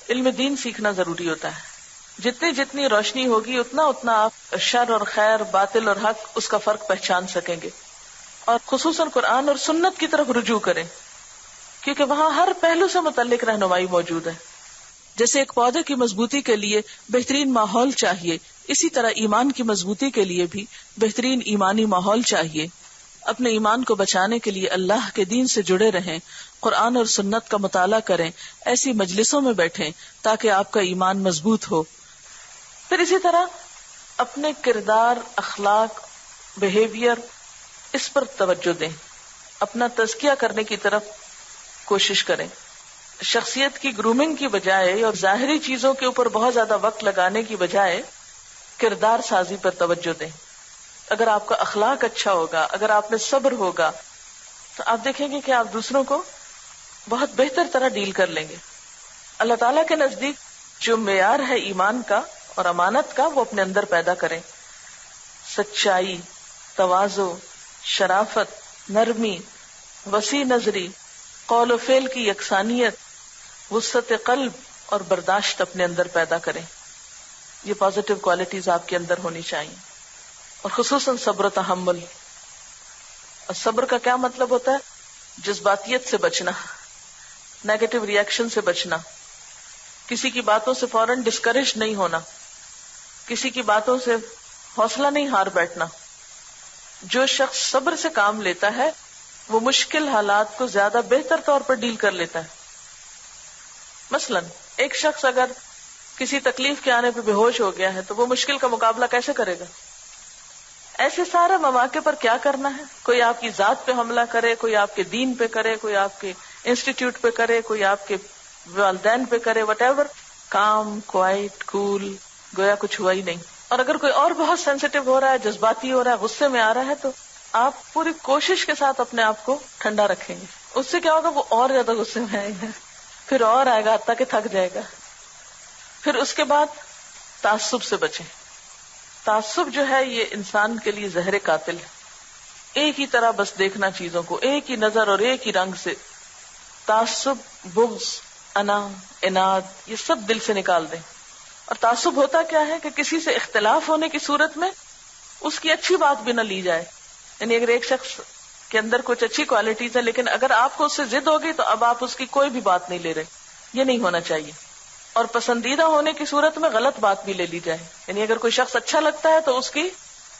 علم دین سیکھنا ضروری ہوتا ہے. جتنی روشنی ہوگی اتنا آپ شر اور خیر، باطل اور حق، اس کا فرق پہچان سکیں گے. اور خصوصاً قرآن اور سنت کی طرف رجوع کریں، کیونکہ وہاں ہر پہلو سے متعلق رہنمائی موجود ہے. جیسے ایک پودے کی مضبوطی کے لیے بہترین ماحول چاہیے، اسی طرح ایمان کی مضبوطی کے لیے بھی بہترین ایمانی ماحول چاہیے. اپنے ایمان کو بچانے کے لیے اللہ کے دین سے جڑے رہیں، قرآن اور سنت کا مطالعہ کریں، ایسی مجلسوں میں بیٹھیں تاکہ آپ کا ایمان مضبوط ہو. پھر اسی طرح اپنے کردار، اخلاق، بیہیویئر، اس پر توجہ دیں، اپنا تزکیہ کرنے کی طرف کوشش کریں. شخصیت کی گرومنگ کی بجائے اور ظاہری چیزوں کے اوپر بہت زیادہ وقت لگانے کی بجائے کردار سازی پر توجہ دیں. اگر آپ کا اخلاق اچھا ہوگا، اگر آپ میں صبر ہوگا، تو آپ دیکھیں گے کہ آپ دوسروں کو بہت بہتر طرح ڈیل کر لیں گے. اللہ تعالیٰ کے نزدیک جو معیار ہے ایمان کا اور امانت کا، وہ اپنے اندر پیدا کریں. سچائی، تواضع، شرافت، نرمی، وسیع نظری، قول و فعل کی یکسانیت، وسعت قلب اور برداشت اپنے اندر پیدا کریں. یہ پازیٹیو کوالٹیز آپ کے اندر ہونی چاہیے. اور خصوصاً صبر و تحمل. اور صبر کا کیا مطلب ہوتا ہے؟ جذباتیت سے بچنا، نیگیٹو ری ایکشن سے بچنا، کسی کی باتوں سے فوراً ڈسکریج نہیں ہونا، کسی کی باتوں سے حوصلہ نہیں ہار بیٹھنا. جو شخص صبر سے کام لیتا ہے وہ مشکل حالات کو زیادہ بہتر طور پر ڈیل کر لیتا ہے. مثلا ایک شخص اگر کسی تکلیف کے آنے پہ بے ہوش ہو گیا ہے تو وہ مشکل کا مقابلہ کیسے کرے گا؟ ایسے سارے مواقع پر کیا کرنا ہے؟ کوئی آپ کی ذات پہ حملہ کرے، کوئی آپ کے دین پہ کرے، کوئی آپ کے انسٹیٹیوٹ پہ کرے، کوئی آپ کے والدین پہ کرے، وٹ ایور، کام، کوائٹ، کول، گویا کچھ ہوا ہی نہیں. اور اگر کوئی اور بہت سینسیٹیو ہو رہا ہے، جذباتی ہو رہا ہے، غصے میں آ رہا ہے، تو آپ پوری کوشش کے ساتھ اپنے آپ کو ٹھنڈا رکھیں گے. اس سے کیا ہوگا؟ وہ اور زیادہ غصے میں آئے گا، پھر اور آئے گا حتیٰ کہ تھک جائے گا. پھر اس کے بعد تعصب سے بچیں. تعصب جو ہے یہ انسان کے لیے زہر قاتل ہے. ایک ہی طرح بس دیکھنا چیزوں کو، ایک ہی نظر اور ایک ہی رنگ سے. تعصب، بغض، انا، اناد، یہ سب دل سے نکال دیں. اور تعصب ہوتا کیا ہے کہ کسی سے اختلاف ہونے کی صورت میں اس کی اچھی بات بھی نہ لی جائے. یعنی اگر ایک شخص کے اندر کچھ اچھی کوالٹیز ہے لیکن اگر آپ کو اس سے ضد ہوگی تو اب آپ اس کی کوئی بھی بات نہیں لے رہے، یہ نہیں ہونا چاہیے. اور پسندیدہ ہونے کی صورت میں غلط بات بھی لے لی جائے. یعنی اگر کوئی شخص اچھا لگتا ہے تو اس کی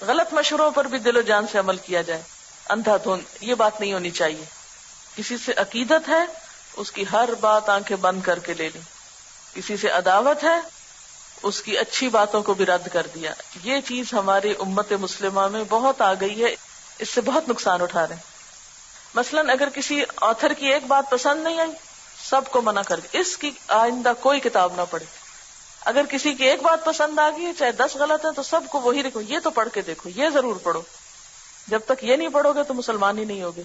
غلط مشوروں پر بھی دل و جان سے عمل کیا جائے، اندھا دھند. یہ بات نہیں ہونی چاہیے. کسی سے عقیدت ہے اس کی ہر بات آنکھیں بند کر کے لے لی. کسی سے عداوت ہے اس کی اچھی باتوں کو بھی رد کر دیا. یہ چیز ہماری امت مسلمہ میں بہت آ گئی ہے، اس سے بہت نقصان اٹھا رہے ہیں. مثلاً اگر کسی آتھر کی ایک بات پسند نہیں آئی، سب کو منع کر دیا، اس کی آئندہ کوئی کتاب نہ پڑھے. اگر کسی کی ایک بات پسند آ گئی چاہے 10 غلط ہے تو سب کو وہی لکھو، یہ تو پڑھ کے دیکھو، یہ ضرور پڑھو. جب تک یہ نہیں پڑھو گے تو مسلمان ہی نہیں ہوگے.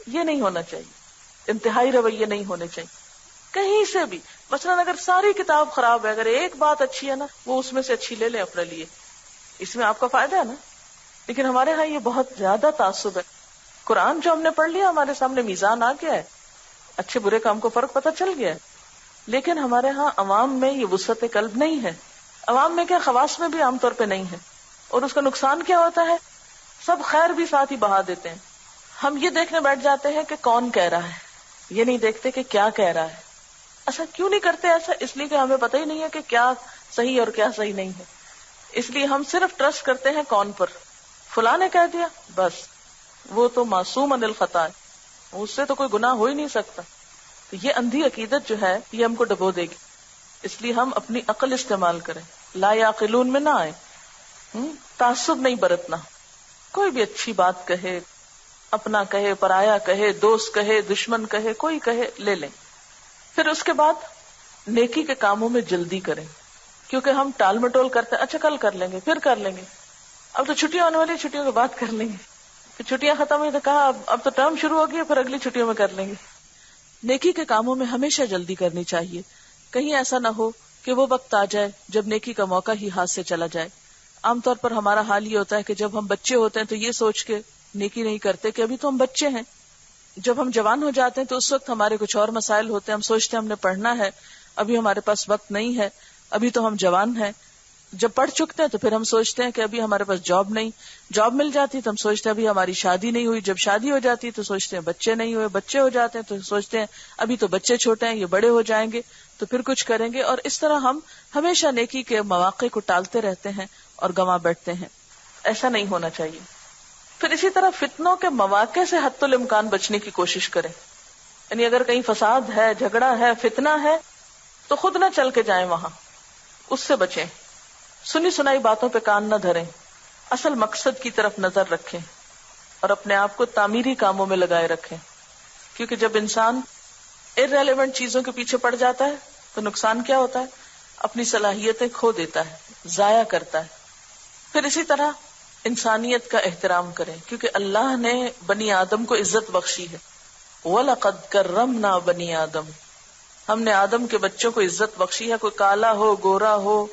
یہ نہیں ہونا چاہیے. انتہائی رویے نہیں ہونے چاہیے کہیں سے بھی. مثلاً اگر ساری کتاب خراب ہے، اگر ایک بات اچھی ہے نا، وہ اس میں سے اچھی لے لیں اپنے لیے، اس میں آپ کا فائدہ ہے نا. لیکن ہمارے ہاں یہ بہت زیادہ تعصب ہے. قرآن جو ہم نے پڑھ لیا ہمارے سامنے میزان آ گیا ہے، اچھے برے کام کو فرق پتہ چل گیا ہے. لیکن ہمارے ہاں عوام میں یہ وسعت قلب نہیں ہے. عوام میں کیا، خواص میں بھی عام طور پہ نہیں ہے. اور اس کا نقصان کیا ہوتا ہے، سب خیر بھی ساتھ ہی بہا دیتے ہیں. ہم یہ دیکھنے بیٹھ جاتے ہیں کہ کون کہہ رہا ہے، یہ نہیں دیکھتے کہ کیا کہہ رہا ہے. ایسا کیوں نہیں کرتے؟ ایسا اس لیے کہ ہمیں پتہ ہی نہیں ہے کہ کیا صحیح اور کیا صحیح نہیں ہے. اس لیے ہم صرف ٹرسٹ کرتے ہیں کون پر، فلاں نے کہہ دیا بس، وہ تو معصوم عن الخطا ہے، اس سے تو کوئی گناہ ہو ہی نہیں سکتا. تو یہ اندھی عقیدت جو ہے یہ ہم کو ڈبو دے گی. اس لیے ہم اپنی عقل استعمال کریں، لا یعقلون میں نہ آئے. تعصب نہیں برتنا. کوئی بھی اچھی بات کہے، اپنا کہے، پرایا کہے، دوست کہے، دشمن کہے، کوئی کہے، لے لیں. پھر اس کے بعد نیکی کے کاموں میں جلدی کریں، کیونکہ ہم ٹال مٹول کرتے ہیں، اچھا کل کر لیں گے، پھر کر لیں گے، اب تو چھٹیاں آنے والی، چھٹیوں کے بعد کر لیں گے، پھر چھٹیاں ختم ہوئی تو کہا اب تو ٹرم شروع ہو گئی، پھر اگلی چھٹیوں میں کر لیں گے. نیکی کے کاموں میں ہمیشہ جلدی کرنی چاہیے. کہیں ایسا نہ ہو کہ وہ وقت آ جائے جب نیکی کا موقع ہی ہاتھ سے چلا جائے. عام طور پر ہمارا حال یہ ہوتا ہے کہ جب ہم بچے ہوتے ہیں تو یہ سوچ کے نیکی نہیں کرتے کہ ابھی تو ہم بچے ہیں. جب ہم جوان ہو جاتے ہیں تو اس وقت ہمارے کچھ اور مسائل ہوتے ہیں، ہم سوچتے ہیں ہم نے پڑھنا ہے، ابھی ہمارے پاس وقت نہیں ہے، ابھی تو ہم جوان ہیں. جب پڑھ چکتے ہیں تو پھر ہم سوچتے ہیں کہ ابھی ہمارے پاس جاب نہیں، جاب مل جاتی تو ہم سوچتے ہیں ابھی ہماری شادی نہیں ہوئی، جب شادی ہو جاتی تو سوچتے ہیں بچے نہیں ہوئے، بچے ہو جاتے ہیں تو سوچتے ہیں ابھی تو بچے چھوٹے ہیں، یہ بڑے ہو جائیں گے تو پھر کچھ کریں گے. اور اس طرح ہم ہمیشہ نیکی کے مواقع کو ٹالتے رہتے ہیں اور گنوا بیٹھتے ہیں. ایسا نہیں ہونا چاہیے. پھر اسی طرح فتنوں کے مواقع سے حتی الامکان بچنے کی کوشش کریں. یعنی اگر کہیں فساد ہے، جھگڑا ہے، فتنہ ہے تو خود نہ چل کے جائیں وہاں، اس سے بچیں. سنی سنائی باتوں پہ کان نہ دھریں، اصل مقصد کی طرف نظر رکھیں اور اپنے آپ کو تعمیری کاموں میں لگائے رکھیں. کیونکہ جب انسان irrelevant چیزوں کے پیچھے پڑ جاتا ہے تو نقصان کیا ہوتا ہے، اپنی صلاحیتیں کھو دیتا ہے، ضائع کرتا ہے. پھر اسی طرح انسانیت کا احترام کریں، کیونکہ اللہ نے بنی آدم کو عزت بخشی ہے. وَلَقَدْ كَرَّمْنَا بَنِي آدم، ہم نے آدم کے بچوں کو عزت بخشی ہے. کوئی کالا ہو، گورا ہو،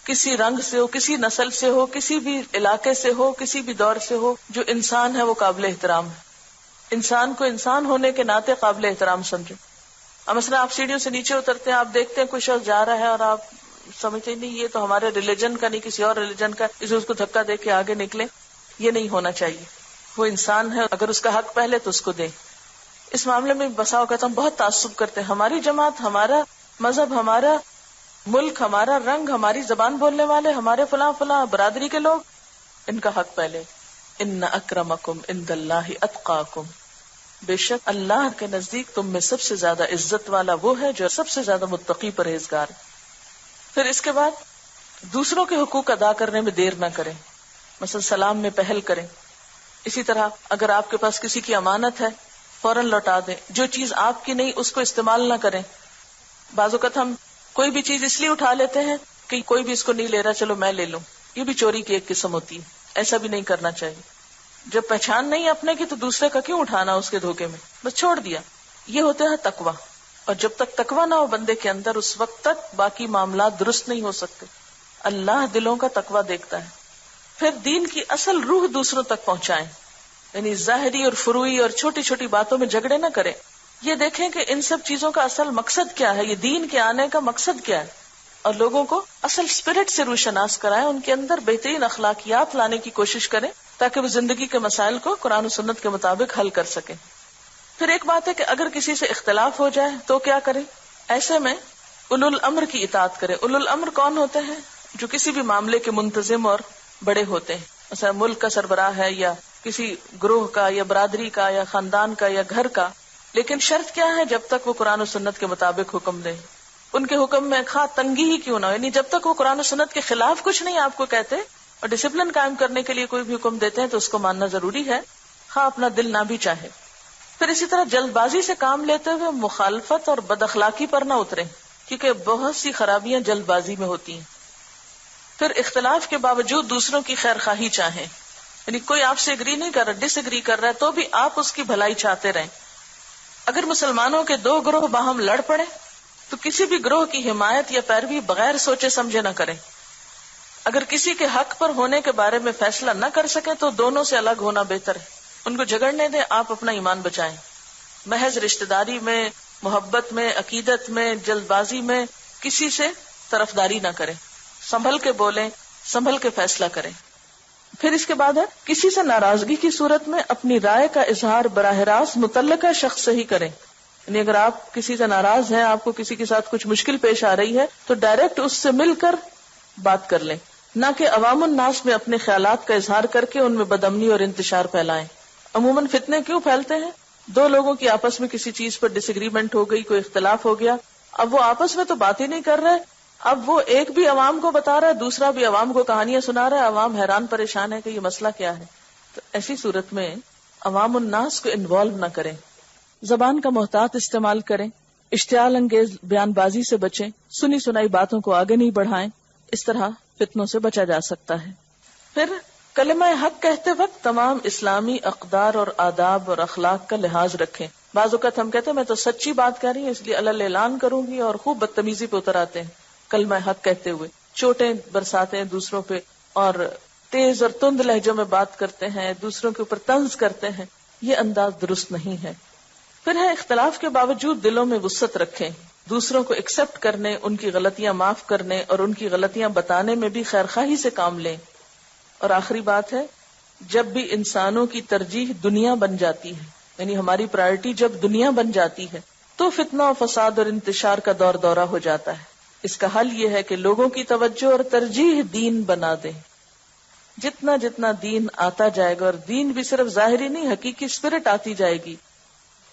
کسی رنگ سے ہو، کسی نسل سے ہو، کسی بھی علاقے سے ہو، کسی بھی دور سے ہو، جو انسان ہے وہ قابل احترام ہے. انسان کو انسان ہونے کے ناطے قابل احترام سمجھیں. اب مثلا آپ سیڑھیوں سے نیچے اترتے ہیں، آپ دیکھتے ہیں کوئی شخص جا رہا ہے اور آپ سمجھتے نہیں یہ تو ہمارے ریلیجن کا نہیں، کسی اور ریلیجن کا، اس کو دھکا دے کے آگے نکلے. یہ نہیں ہونا چاہیے. وہ انسان ہے، اگر اس کا حق پہلے تو اس کو دیں. اس معاملے میں بسا اوقات ہم بہت تعصب کرتے ہیں، ہماری جماعت، ہمارا مذہب، ہمارا ملک، ہمارا رنگ، ہماری زبان بولنے والے، ہمارے فلاں فلاں برادری کے لوگ، ان کا حق پہلے. ان اکرمکم عند اللہ اتقاکم، بے شک اللہ کے نزدیک تم میں سب سے زیادہ عزت والا وہ ہے جو سب سے زیادہ متقی پرہیزگار ہے. پھر اس کے بعد دوسروں کے حقوق ادا کرنے میں دیر نہ کریں، مثلا سلام میں پہل کریں. اسی طرح اگر آپ کے پاس کسی کی امانت ہے فوراً لوٹا دیں. جو چیز آپ کی نہیں اس کو استعمال نہ کریں. بعض اوقات ہم کوئی بھی چیز اس لیے اٹھا لیتے ہیں کہ کوئی بھی اس کو نہیں لے رہا، چلو میں لے لوں. یہ بھی چوری کی ایک قسم ہوتی ہے. ایسا بھی نہیں کرنا چاہیے. جب پہچان نہیں اپنے کی تو دوسرے کا کیوں اٹھانا اس کے دھوکے میں، بس چھوڑ دیا. یہ ہوتا ہے تقویٰ. اور جب تک تقویٰ نہ ہو بندے کے اندر، اس وقت تک باقی معاملات درست نہیں ہو سکتے. اللہ دلوں کا تقویٰ دیکھتا ہے. پھر دین کی اصل روح دوسروں تک پہنچائیں، یعنی ظاہری اور فروعی اور چھوٹی چھوٹی باتوں میں جھگڑے نہ کریں. یہ دیکھیں کہ ان سب چیزوں کا اصل مقصد کیا ہے، یہ دین کے آنے کا مقصد کیا ہے، اور لوگوں کو اصل اسپرٹ سے روشناس کرائیں. ان کے اندر بہترین اخلاقیات لانے کی کوشش کریں تاکہ وہ زندگی کے مسائل کو قرآن و سنت کے مطابق حل کر سکیں. پھر ایک بات ہے کہ اگر کسی سے اختلاف ہو جائے تو کیا کریں؟ ایسے میں اولو الامر کی اطاعت کریں. اولو الامر کون ہوتے ہیں؟ جو کسی بھی معاملے کے منتظم اور بڑے ہوتے ہیں. مثلا ملک کا سربراہ ہے، یا کسی گروہ کا، یا برادری کا، یا خاندان کا، یا گھر کا. لیکن شرط کیا ہے؟ جب تک وہ قرآن و سنت کے مطابق حکم دیں. ان کے حکم میں خواہ تنگی ہی کیوں نہ ہو، یعنی جب تک وہ قرآن و سنت کے خلاف کچھ نہیں آپ کو کہتے اور ڈسپلن قائم کرنے کے لیے کوئی بھی حکم دیتے ہیں تو اس کو ماننا ضروری ہے، خواہ اپنا دل نہ بھی چاہے. پھر اسی طرح جلد بازی سے کام لیتے ہوئے مخالفت اور بد اخلاقی پر نہ اتریں، کیونکہ بہت سی خرابیاں جلد بازی میں ہوتی ہیں. پھر اختلاف کے باوجود دوسروں کی خیر خواہی چاہیں، یعنی کوئی آپ سے اگری نہیں کر رہا، ڈس اگری کر رہا ہے تو بھی آپ اس کی بھلائی چاہتے رہیں. اگر مسلمانوں کے دو گروہ باہم لڑ پڑے تو کسی بھی گروہ کی حمایت یا پیروی بغیر سوچے سمجھے نہ کریں. اگر کسی کے حق پر ہونے کے بارے میں فیصلہ نہ کر سکے تو دونوں سے الگ ہونا بہتر ہے. ان کو جھگڑنے دیں، آپ اپنا ایمان بچائیں. محض رشتہ داری میں محبت میں، عقیدت میں، جلد بازی میں کسی سے طرفداری نہ کریں، سنبھل کے بولیں، سنبھل کے فیصلہ کریں۔ پھر اس کے بعد ہے کسی سے ناراضگی کی صورت میں اپنی رائے کا اظہار براہ راست متعلقہ شخص سے ہی کریں۔ یعنی اگر آپ کسی سے ناراض ہیں، آپ کو کسی کے ساتھ کچھ مشکل پیش آ رہی ہے تو ڈائریکٹ اس سے مل کر بات کر لیں، نہ کہ عوام الناس میں اپنے خیالات کا اظہار کر کے ان میں بدامنی اور انتشار پھیلائیں۔ عموماً فتنے کیوں پھیلتے ہیں؟ دو لوگوں کی آپس میں کسی چیز پر ڈس ایگریمنٹ ہو گئی، کوئی اختلاف ہو گیا، اب وہ آپس میں تو بات ہی نہیں کر رہے، اب وہ ایک بھی عوام کو بتا رہا ہے، دوسرا بھی عوام کو کہانیاں سنا رہا ہے، عوام حیران پریشان ہے کہ یہ مسئلہ کیا ہے۔ تو ایسی صورت میں عوام الناس کو انوالو نہ کریں، زبان کا محتاط استعمال کریں، اشتعال انگیز بیان بازی سے بچیں، سنی سنائی باتوں کو آگے نہیں بڑھائیں، اس طرح فتنوں سے بچا جا سکتا ہے۔ پھر کلمہ حق کہتے وقت تمام اسلامی اقدار اور آداب اور اخلاق کا لحاظ رکھیں۔ بعض اوقات ہم کہتے ہیں میں تو سچی بات کہہ رہی ہوں اس لیے الل اعلان کروں گی، اور خوب بدتمیزی پہ اتر آتے ہیں کلمہ حق کہتے ہوئے، چوٹیں برساتے ہیں دوسروں پہ، اور تیز اور تند لہجوں میں بات کرتے ہیں، دوسروں کے اوپر طنز کرتے ہیں۔ یہ انداز درست نہیں ہے۔ پھر ہے اختلاف کے باوجود دلوں میں وسعت رکھیں، دوسروں کو ایکسپٹ کرنے، ان کی غلطیاں معاف کرنے اور ان کی غلطیاں بتانے میں بھی خیرخواہی سے کام لیں۔ اور آخری بات ہے، جب بھی انسانوں کی ترجیح دنیا بن جاتی ہے، یعنی ہماری پرائرٹی جب دنیا بن جاتی ہے تو فتنہ و فساد اور انتشار کا دور دورہ ہو جاتا ہے۔ اس کا حل یہ ہے کہ لوگوں کی توجہ اور ترجیح دین بنا دیں۔ جتنا جتنا دین آتا جائے گا، اور دین بھی صرف ظاہری نہیں، حقیقی اسپرٹ آتی جائے گی،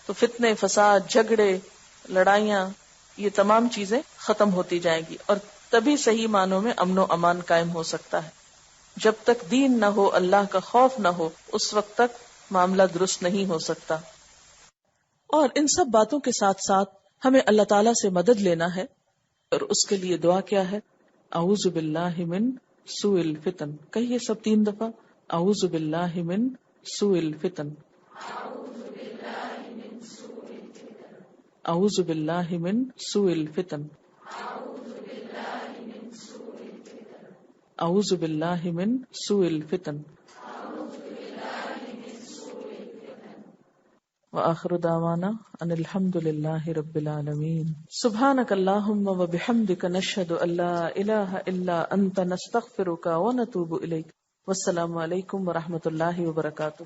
تو فتنے، فساد، جھگڑے، لڑائیاں، یہ تمام چیزیں ختم ہوتی جائیں گی، اور تبھی صحیح معنوں میں امن و امان قائم ہو سکتا ہے۔ جب تک دین نہ ہو، اللہ کا خوف نہ ہو، اس وقت تک معاملہ درست نہیں ہو سکتا۔ اور ان سب باتوں کے ساتھ ساتھ ہمیں اللہ تعالیٰ سے مدد لینا ہے، اور اس کے لیے دعا کیا ہے؟ اعوذ باللہ من سوء الفتن۔ کہیے سب 3 دفعہ، اعوذ باللہ من سوء الفتن، اعوذ باللہ من سوء الفتن، اعوذ باللہ من سوء الفتن۔ وآخر دعوانا ان الحمد للہ رب العالمین۔ سبحانک اللہم وبحمدک، نشہد ان لا الہ الا انت، نستغفرک ونتوب الیک۔ والسلام علیکم ورحمۃ اللہ وبرکاتہ۔